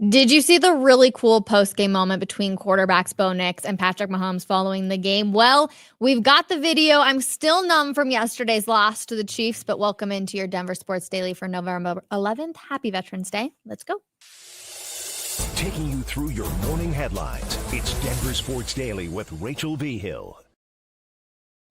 Did you see the really cool post-game moment between quarterbacks Bo Nix and Patrick Mahomes following the game? Well, we've got the video. I'm still numb from yesterday's loss to the Chiefs, but welcome into your Denver Sports Daily for November 11th. Happy Veterans Day. Let's go. Taking you through your morning headlines, it's Denver Sports Daily with Rachel V. Hill.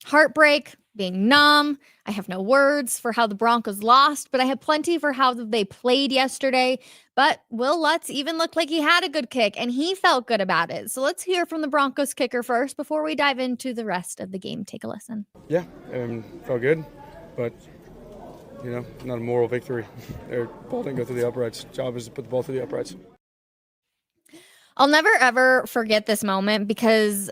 Heartbreak, being numb. I have no words for how the Broncos lost, but I have plenty for how they played yesterday. But Will Lutz even looked like he had a good kick, and he felt good about it. So let's hear from the Broncos kicker first before we dive into the rest of the game. Take a listen. Yeah, felt good, but, not a moral victory. Their ball didn't go through the uprights. Job is to put the ball through the uprights. I'll never, ever forget this moment because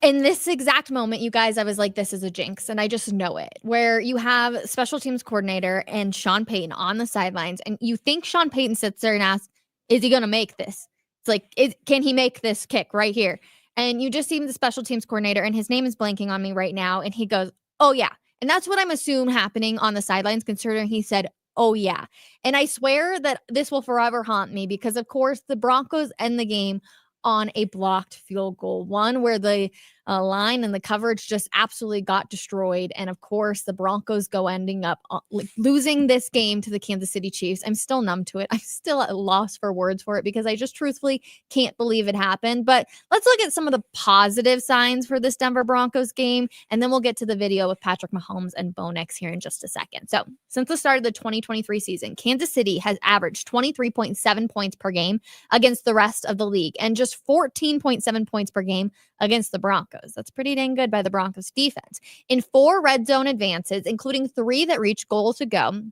in this exact moment, you guys, I was like, this is a jinx. And I just know it, where you have special teams coordinator and Sean Payton on the sidelines. And you think Sean Payton sits there and asks, is he going to make this? It's like, can he make this kick right here? And you just see the special teams coordinator, and his name is blanking on me right now. And he goes, oh, yeah. And that's what I'm assuming happening on the sidelines, considering he said, oh, yeah. And I swear that this will forever haunt me because, of course, the Broncos end the game on a blocked field goal, one where the line and the coverage just absolutely got destroyed. And of course, the Broncos go ending up losing this game to the Kansas City Chiefs. I'm still numb to it. I'm still at a loss for words for it because I just truthfully can't believe it happened. But let's look at some of the positive signs for this Denver Broncos game, and then we'll get to the video with Patrick Mahomes and Bo Nix here in just a second. So since the start of the 2023 season, Kansas City has averaged 23.7 points per game against the rest of the league and just 14.7 points per game against the Broncos. That's pretty dang good by the Broncos defense. In 4 red zone advances, including 3 that reached goal to go,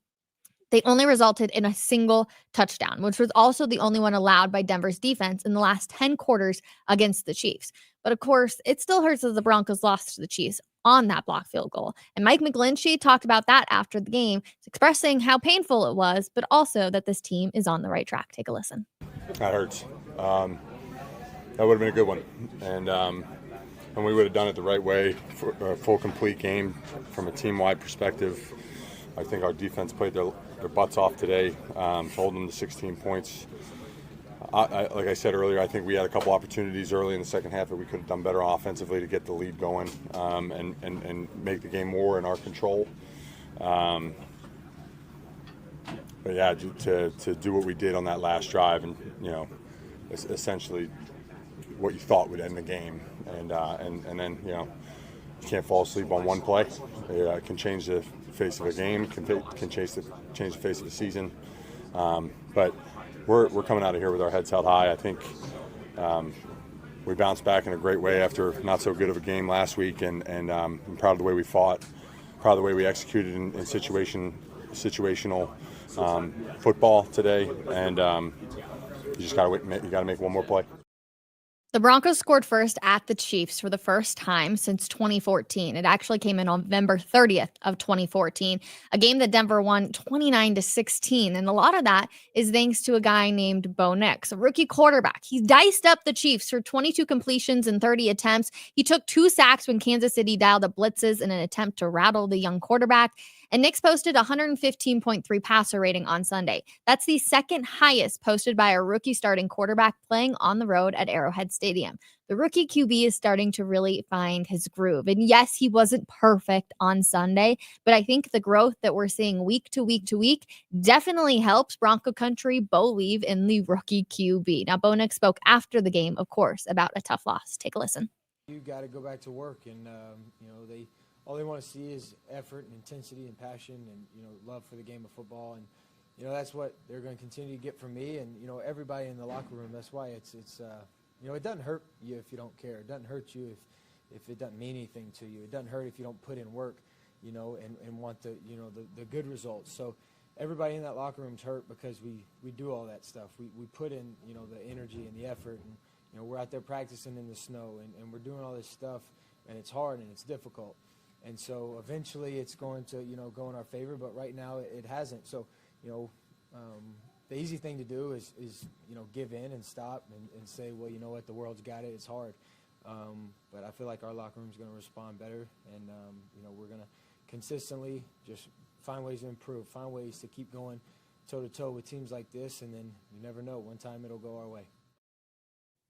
they only resulted in a single touchdown, which was also the only one allowed by Denver's defense in the last 10 quarters against the Chiefs. But of course, it still hurts that the Broncos lost to the Chiefs on that block field goal. And Mike McGlinchey talked about that after the game, expressing how painful it was, but also that this team is on the right track. Take a listen. That hurts. That would have been a good one. And we would have done it the right way for a full, complete game from a team-wide perspective. I think our defense played their butts off today, holding them to 16 points. Like I said earlier, I think we had a couple opportunities early in the second half that we could have done better offensively to get the lead going and make the game more in our control. But yeah, to do what we did on that last drive and, essentially what you thought would end the game. And then, you can't fall asleep on one play. It can change the face of a game, can change the face of the season. But we're coming out of here with our heads held high. I think we bounced back in a great way after not so good of a game last week, and I'm proud of the way we fought, proud of the way we executed in situational football today, and you just got to make one more play. The Broncos scored first at the Chiefs for the first time since 2014. It actually came in November 30th of 2014, a game that Denver won 29-16. And a lot of that is thanks to a guy named Bo Nix, a rookie quarterback. He diced up the Chiefs for 22 completions and 30 attempts. He took 2 sacks when Kansas City dialed up blitzes in an attempt to rattle the young quarterback. And Nix posted 115.3 passer rating on Sunday. That's the second highest posted by a rookie starting quarterback playing on the road at Arrowhead Stadium. The rookie QB is starting to really find his groove. And yes, he wasn't perfect on Sunday, but I think the growth that we're seeing week to week to week definitely helps Bronco Country believe in the rookie QB. Now, Bo Nix spoke after the game, of course, about a tough loss. Take a listen. You got to go back to work, and all they want to see is effort and intensity and passion and, love for the game of football. And, that's what they're going to continue to get from me and, everybody in the locker room. That's why it doesn't hurt you if you don't care. It doesn't hurt you if it doesn't mean anything to you. It doesn't hurt if you don't put in work, and want the good results. So everybody in that locker room's hurt because we do all that stuff. We put in, the energy and the effort, and, we're out there practicing in the snow, and we're doing all this stuff, and it's hard and it's difficult. And so eventually it's going to, go in our favor, but right now it hasn't. So, the easy thing to do is give in and stop and say, well, you know what, the world's got it, it's hard. But I feel like our locker room's going to respond better, and, we're going to consistently just find ways to improve, find ways to keep going toe-to-toe with teams like this, and then you never know. One time it'll go our way.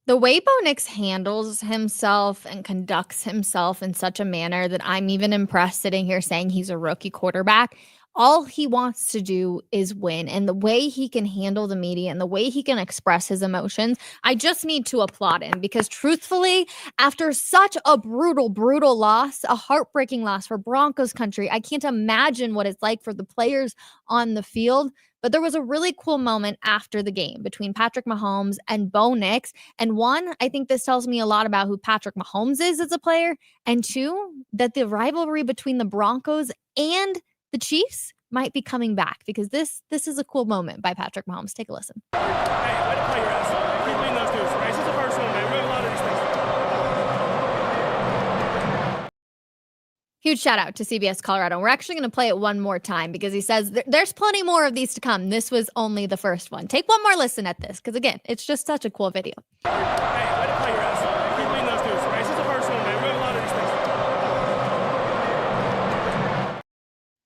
The way Bo Nix handles himself and conducts himself in such a manner that I'm even impressed sitting here saying he's a rookie quarterback. All he wants to do is win. And the way he can handle the media and the way he can express his emotions, I just need to applaud him because truthfully, after such a brutal, brutal loss, a heartbreaking loss for Broncos country, I can't imagine what it's like for the players on the field. But there was a really cool moment after the game between Patrick Mahomes and Bo Nix. And one, I think this tells me a lot about who Patrick Mahomes is as a player. And two, that the rivalry between the Broncos and the Chiefs might be coming back because this is a cool moment by Patrick Mahomes. Take a listen. Hey, way to play your ass off. Keep winning those dudes, right? This is the first one, man. We have a lot of these things. Huge shout out to CBS Colorado. We're actually going to play it one more time because he says there's plenty more of these to come. This was only the first one. Take one more listen at this because, again, it's just such a cool video. Hey, way to play your ass off. Keep winning those dudes, right? This is the first one, man. We have a lot of these things.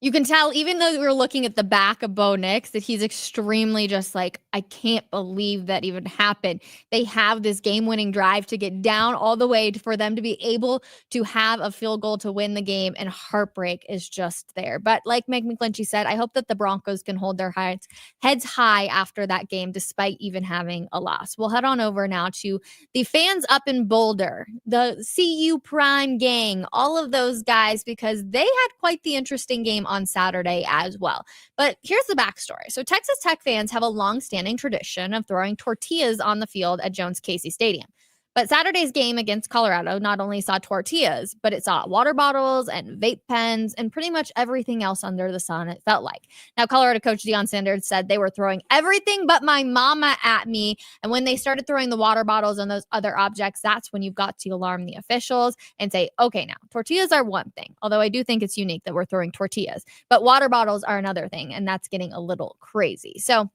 You can tell, even though we're looking at the back of Bo Nix, that he's extremely just like, I can't believe that even happened. They have this game-winning drive to get down all the way for them to be able to have a field goal to win the game, and heartbreak is just there. But like Meg McGlinchey said, I hope that the Broncos can hold their heads high after that game, despite even having a loss. We'll head on over now to the fans up in Boulder, the CU Prime gang, all of those guys, because they had quite the interesting game on Saturday as well. But here's the backstory. So Texas Tech fans have a long-standing tradition of throwing tortillas on the field at Jones-Casey Stadium. But Saturday's game against Colorado not only saw tortillas, but it saw water bottles and vape pens and pretty much everything else under the sun, it felt like. Now, Colorado coach Deion Sanders said they were throwing everything but my mama at me. And when they started throwing the water bottles and those other objects, that's when you've got to alarm the officials and say, okay, now, tortillas are one thing, although I do think it's unique that we're throwing tortillas. But water bottles are another thing, and that's getting a little crazy. So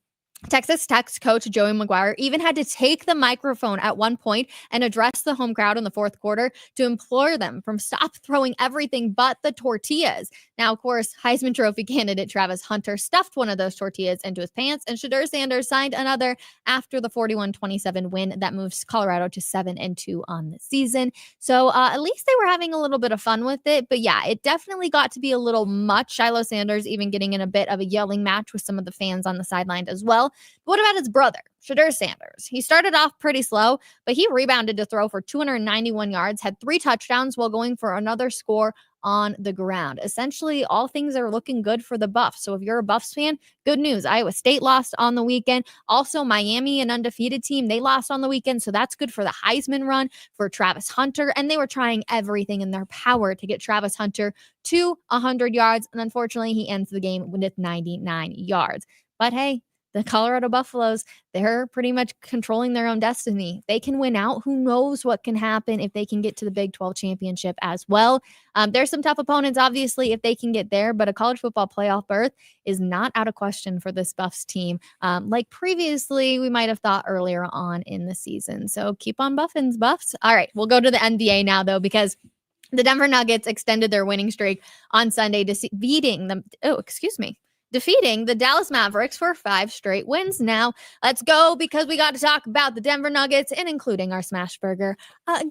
Texas Tech's coach Joey McGuire even had to take the microphone at one point and address the home crowd in the fourth quarter to implore them from stop throwing everything but the tortillas. Now, of course, Heisman Trophy candidate Travis Hunter stuffed one of those tortillas into his pants, and Shedeur Sanders signed another after the 41-27 win that moves Colorado to 7-2 on the season. So at least they were having a little bit of fun with it. But yeah, it definitely got to be a little much. Shiloh Sanders even getting in a bit of a yelling match with some of the fans on the sideline as well. But what about his brother, Shedeur Sanders? He started off pretty slow, but he rebounded to throw for 291 yards, had 3 touchdowns while going for another score on the ground. Essentially, all things are looking good for the Buffs. So if you're a Buffs fan, good news. Iowa State lost on the weekend. Also, Miami, an undefeated team, they lost on the weekend. So that's good for the Heisman run for Travis Hunter. And they were trying everything in their power to get Travis Hunter to 100 yards. And unfortunately, he ends the game with 99 yards. But hey, the Colorado Buffaloes, they're pretty much controlling their own destiny. They can win out. Who knows what can happen if they can get to the Big 12 championship as well. There's some tough opponents, obviously, if they can get there, but a college football playoff berth is not out of question for this Buffs team. Like previously, we might have thought earlier on in the season. So keep on buffing, Buffs. All right, we'll go to the NBA now, though, because the Denver Nuggets extended their winning streak on Sunday, defeating the Dallas Mavericks for 5 straight wins. Now, let's go because we got to talk about the Denver Nuggets and including our smash burger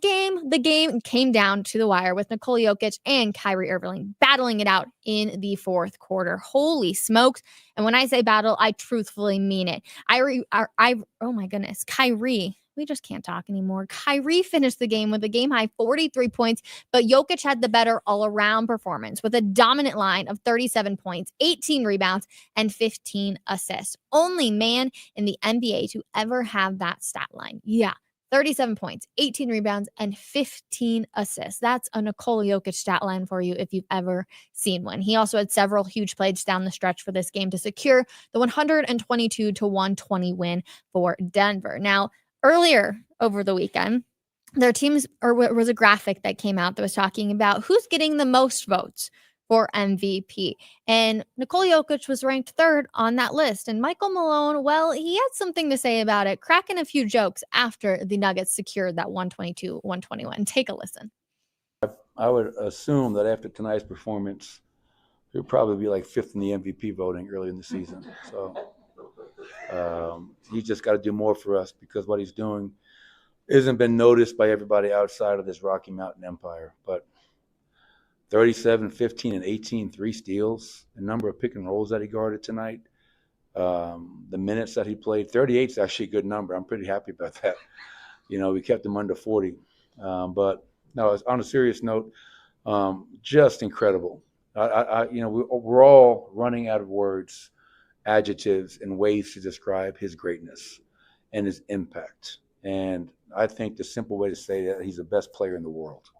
game. The game came down to the wire with Nikola Jokic and Kyrie Irving battling it out in the fourth quarter. Holy smokes. And when I say battle, I truthfully mean it. Oh my goodness, Kyrie. We just can't talk anymore. Kyrie finished the game with a game-high 43 points, but Jokic had the better all-around performance with a dominant line of 37 points, 18 rebounds, and 15 assists. Only man in the NBA to ever have that stat line. Yeah, 37 points, 18 rebounds, and 15 assists. That's a Nikola Jokic stat line for you if you've ever seen one. He also had several huge plays down the stretch for this game to secure the 122-120 win for Denver. Now, earlier over the weekend, there was a graphic that came out that was talking about who's getting the most votes for MVP. And Nikola Jokic was ranked 3rd on that list. And Michael Malone, well, he had something to say about it, cracking a few jokes after the Nuggets secured that 122-121. Take a listen. I would assume that after tonight's performance, he'll probably be like 5th in the MVP voting early in the season. So He's just got to do more for us because what he's doing isn't been noticed by everybody outside of this Rocky Mountain Empire. But 37, 15, and 18, 3 steals, the number of pick and rolls that he guarded tonight, the minutes that he played. 38 is actually a good number. I'm pretty happy about that. We kept him under 40. But no, on a serious note, just incredible. We're all running out of words, adjectives, and ways to describe his greatness and his impact. And I think the simple way to say that, he's the best player in the world.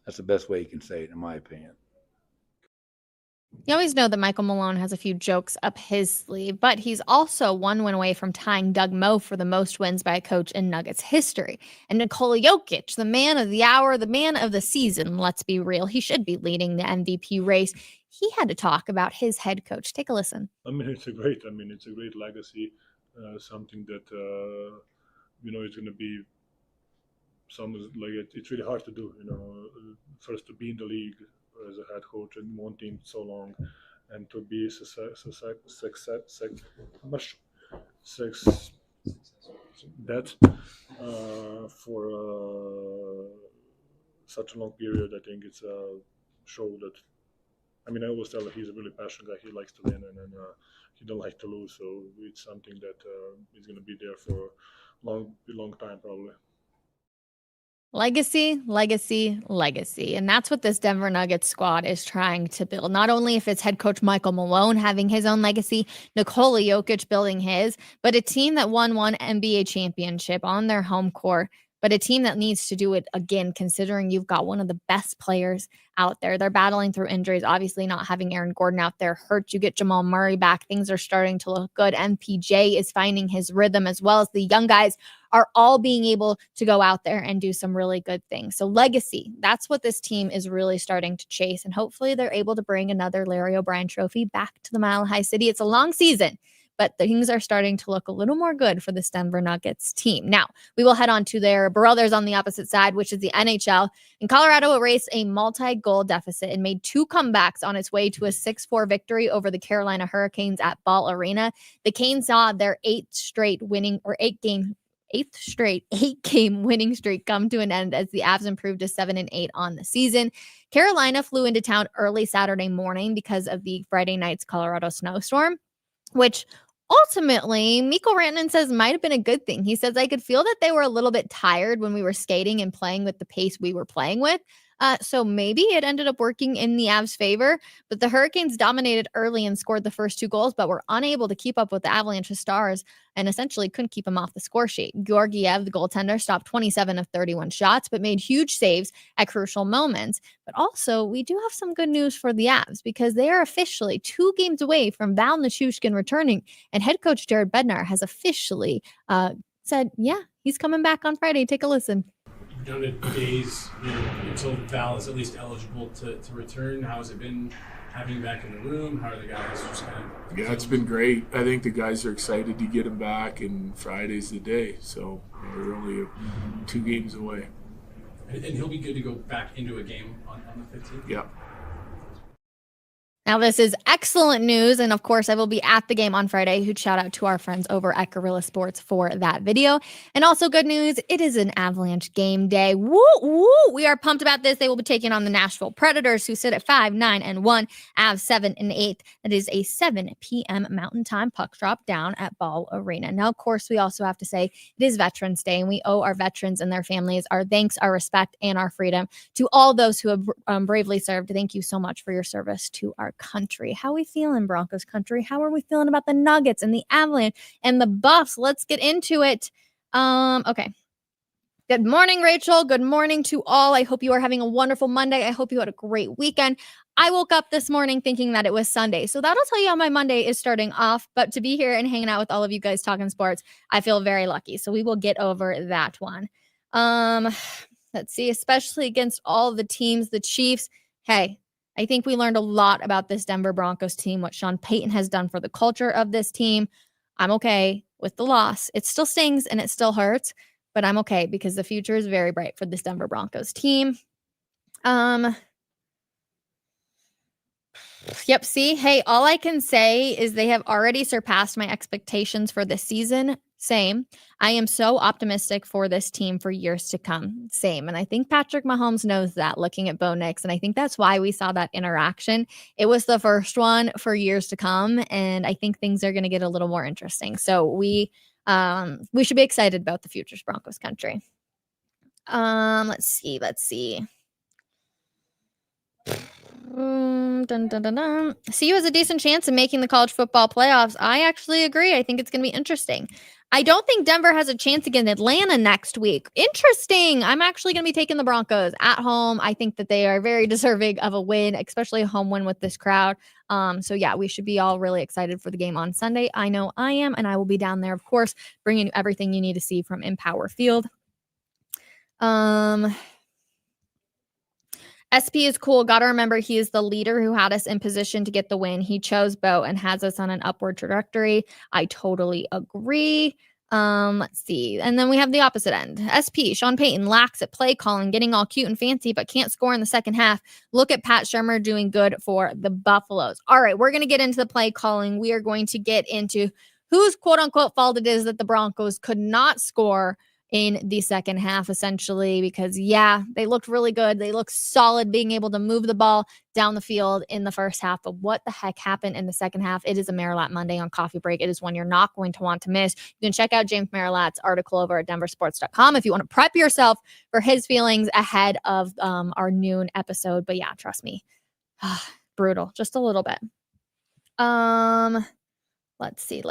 That's the best way you can say it, in my opinion. You always know that Michael Malone has a few jokes up his sleeve, but he's also 1 win away from tying Doug Moe for the most wins by a coach in Nuggets history. And Nikola Jokic, the man of the hour, the man of the season, let's be real, he should be leading the MVP race. He had to talk about his head coach. Take a listen. It's a great legacy, something that, it's going to be it's really hard to do, first to be in the league as a head coach in one team so long, and to be for such a long period. I think it's a show that, I always tell that he's a really passionate guy. He likes to win, and he don't like to lose. So it's something that is going to be there for a long time probably. Legacy, legacy, legacy. And that's what this Denver Nuggets squad is trying to build. Not only if it's head coach Michael Malone having his own legacy, Nikola Jokic building his, but a team that won one NBA championship on their home court, but a team that needs to do it again, considering you've got one of the best players out there. They're battling through injuries. Obviously, not having Aaron Gordon out there hurts. You get Jamal Murray back. Things are starting to look good. MPJ is finding his rhythm, as well as the young guys are all being able to go out there and do some really good things. So legacy, that's what this team is really starting to chase. And hopefully they're able to bring another Larry O'Brien trophy back to the Mile High City. It's a long season, but things are starting to look a little more good for this Denver Nuggets team. Now, we will head on to their brothers on the opposite side, which is the NHL. And Colorado erased a multi-goal deficit and made 2 comebacks on its way to a 6-4 victory over the Carolina Hurricanes at Ball Arena. The Canes saw their 8th straight eight-game winning streak come to an end as the Avs improved to 7-8 on the season. Carolina flew into town early Saturday morning because of the Friday night's Colorado snowstorm, which ultimately Mikko Rantanen says might have been a good thing. He says, I could feel that they were a little bit tired when we were skating and playing with the pace we were playing with. So maybe it ended up working in the Avs' favor, but the Hurricanes dominated early and scored the first 2 goals, but were unable to keep up with the Avalanche's stars and essentially couldn't keep them off the score sheet. Georgiev, the goaltender, stopped 27 of 31 shots, but made huge saves at crucial moments. But also, we do have some good news for the Avs because they are officially 2 games away from Val Nichushkin returning, and head coach Jared Bednar has officially said, yeah, he's coming back on Friday. Take a listen. Down to days until Val is at least eligible to return. How has it been having him back in the room? How are the guys just kind of... Yeah, it's been great. I think the guys are excited to get him back, and Friday's the day. So we're only 2 games away. And he'll be good to go back into a game on the 15th? Yeah. Now, this is excellent news. And of course, I will be at the game on Friday. Huge shout out to our friends over at Guerrilla Sports for that video. And also good news, it is an Avalanche game day. Woo, woo. We are pumped about this. They will be taking on the Nashville Predators, who sit at 5-9-1, Avs 7-8. That is a 7 p.m. Mountain Time puck drop down at Ball Arena. Now, of course, we also have to say it is Veterans Day, and we owe our veterans and their families our thanks, our respect, and our freedom. To all those who have bravely served, thank you so much for your service to our country. How are we feeling, Broncos country? How are we feeling about the Nuggets and the Avalanche and the Buffs? Let's get into it. Okay. Good morning, Rachel. Good morning to all. I hope you are having a wonderful Monday. I hope you had a great weekend. I woke up this morning thinking that it was Sunday. So that'll tell you how my Monday is starting off. But to be here and hanging out with all of you guys talking sports, I feel very lucky. So we will get over that one. Let's see, especially against all the teams, the Chiefs. Hey, I think we learned a lot about this Denver Broncos team, what Sean Payton has done for the culture of this team. I'm okay with the loss. It still stings and it still hurts, but I'm okay because the future is very bright for this Denver Broncos team. Yep. See, hey, all I can say is they have already surpassed my expectations for this season. Same. I am so optimistic for this team for years to come. Same. And I think Patrick Mahomes knows that looking at Bo Nix. And I think that's why we saw that interaction. It was the first one for years to come. And I think things are going to get a little more interesting. So we should be excited about the future's Broncos country. Let's see. CU has a decent chance of making the college football playoffs. I actually agree. I think it's going to be interesting. I don't think Denver has a chance against Atlanta next week. Interesting. I'm actually going to be taking the Broncos at home. I think that they are very deserving of a win, especially a home win with this crowd. So yeah, we should be all really excited for the game on Sunday. I know I am, and I will be down there, of course, bringing you everything you need to see from Empower Field. SP is cool. Got to remember he is the leader who had us in position to get the win. He chose Bo and has us on an upward trajectory. I totally agree. Let's see. And then we have the opposite end. SP, Sean Payton lacks at play calling, getting all cute and fancy, but can't score in the second half. Look at Pat Shermer doing good for the Buffaloes. All right, we're going to get into the play calling. We are going to get into whose quote unquote fault it is that the Broncos could not score in the second half, essentially, because yeah, they looked really good. They looked solid being able to move the ball down the field in the first half. But what the heck happened in the second half? It is a Marilat Monday on Coffee Break. It is one you're not going to want to miss. You can check out James Marilat's article over at denversports.com if you want to prep yourself for his feelings ahead of our noon episode. But yeah, trust me, brutal, just a little bit. Let's see.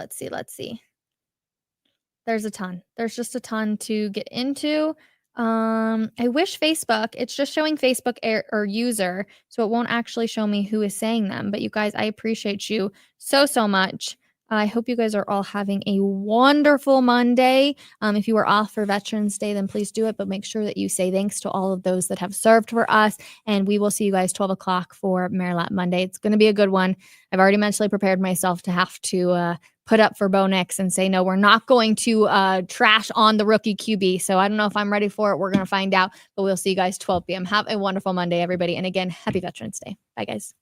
There's a ton. There's just a ton to get into. I wish Facebook, it's just showing Facebook or user, so it won't actually show me who is saying them. But you guys, I appreciate you so much. I hope you guys are all having a wonderful Monday. If you are off for Veterans Day, then please do it. But make sure that you say thanks to all of those that have served for us. And we will see you guys 12 o'clock for Marilat Monday. It's going to be a good one. I've already mentally prepared myself to have to put up for Bo Nix and say, no, we're not going to trash on the rookie QB. So I don't know if I'm ready for it. We're going to find out. But we'll see you guys 12 p.m. Have a wonderful Monday, everybody. And again, happy Veterans Day. Bye, guys.